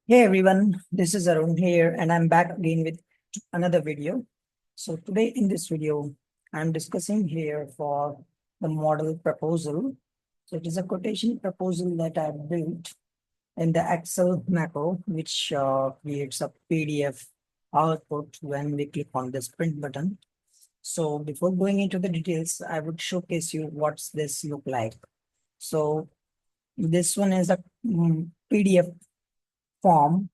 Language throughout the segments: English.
Hey everyone, this is Arun here and I'm back again with another video. So today in this video, I'm discussing here for the model proposal. So it is a quotation proposal that I built in the Excel macro, which creates a PDF output when we click on this print button. So before going into the details, I would showcase you what's this look like. So this one is a PDF form,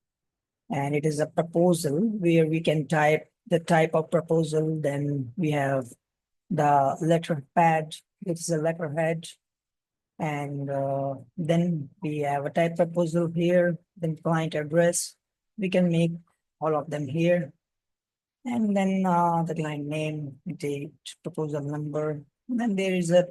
and it is a proposal where we can type the type of proposal. Then we have the letterpad, which is a letterhead, and then we have a type proposal here, then client address. We can make all of them here, and then the client name, date, proposal number. Then there is a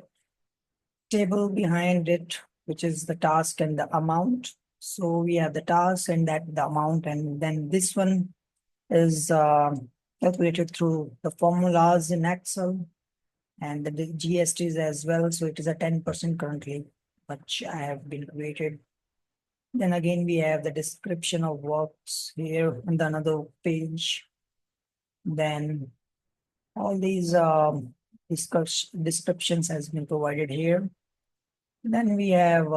table behind it, which is the task and the amount. So we have the task and that the amount, and then this one is calculated through the formulas in Excel and the GSTs as well. So it is a 10% currently, which I have been created. Then again, we have the description of works here on the another page. Then all these descriptions has been provided here. Then we have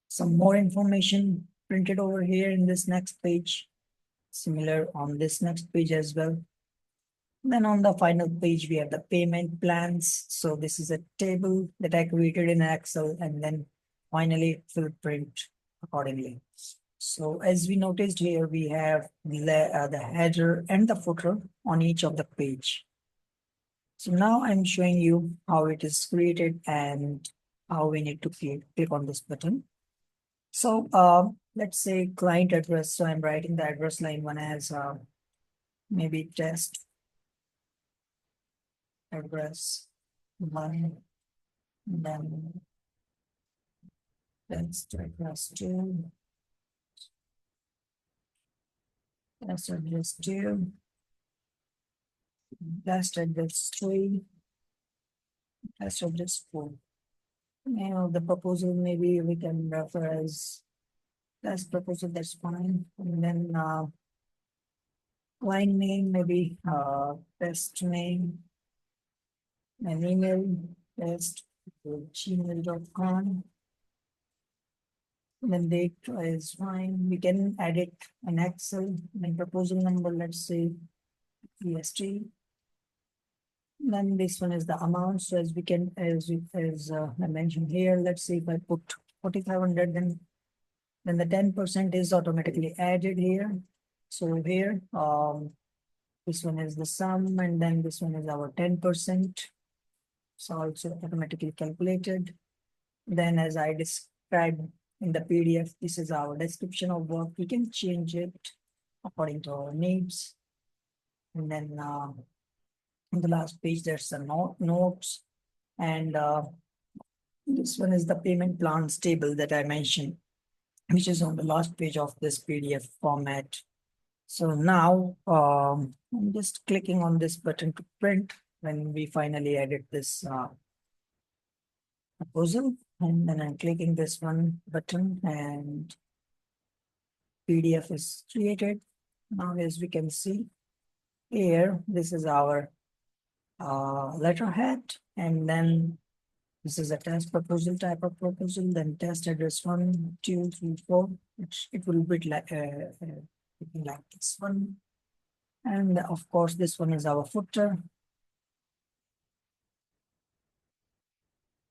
some more information printed over here in this next page. Similar on this next page as well. Then on the final page, we have the payment plans. So this is a table that I created in Excel, and then finally it will print accordingly. So as we noticed here, we have the header and the footer on each of the page. So now I'm showing you how it is created and how we need to click on this button. So let's say client address. So I'm writing the address line one as maybe test address one, then test address two, test address two, test address three, test address four. Now the proposal maybe we can refer as test proposal, that's fine. And then line name, maybe test name, and email test gmail.com. Then date is fine. We can add it in Excel. Then proposal number, let's say EST. Then this one is the amount. So as we can, as I mentioned here, let's say if I put 4,500, then the 10% is automatically added here. So here, this one is the sum, and then this one is our 10%. So also automatically calculated. Then as I described in the PDF, this is our description of work. We can change it according to our needs. And then on the last page, there's some notes. And this one is the payment plans table that I mentioned, which is on the last page of this PDF format. So now I'm just clicking on this button to print when we finally edit this proposal. And then I'm clicking this one button and PDF is created. Now, as we can see here, this is our letterhead, and then this is a test proposal type of proposal, then test address 1, 2, 3, 4. It will be like this one. And of course, this one is our footer.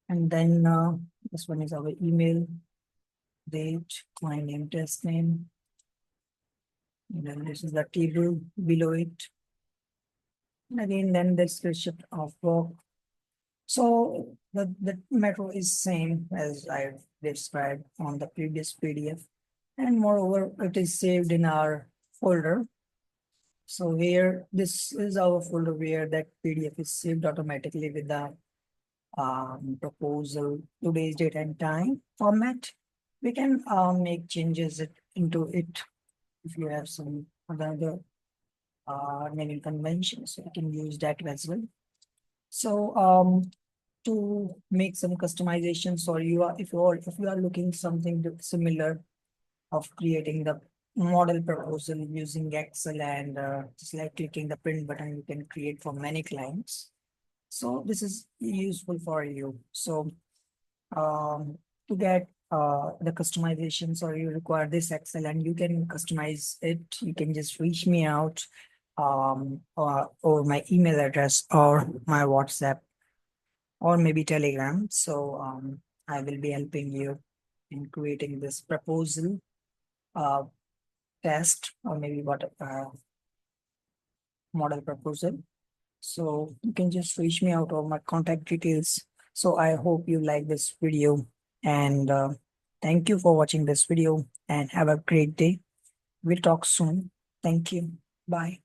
And then this one is our email, date, client name, test name. And then this is the table below it. And again, then the description of work. So the metro is same as I've described on the previous PDF. And moreover, it is saved in our folder. So here, this is our folder where that PDF is saved automatically with the proposal, today's date and time format. We can make changes into it if you have some other naming conventions. So you can use that as well. So to make some customizations, or if you are looking something similar of creating the model proposal using Excel and just like clicking the print button, you can create for many clients. So this is useful for you. So to get the customizations or you require this Excel and you can customize it, you can just reach me out or my email address or my WhatsApp or maybe Telegram. So I will be helping you in creating this proposal uh, test or maybe what model proposal. So you can just reach me out or my contact details. So I hope you like this video and thank you for watching this video and have a great day. We'll talk soon. Thank you. Bye.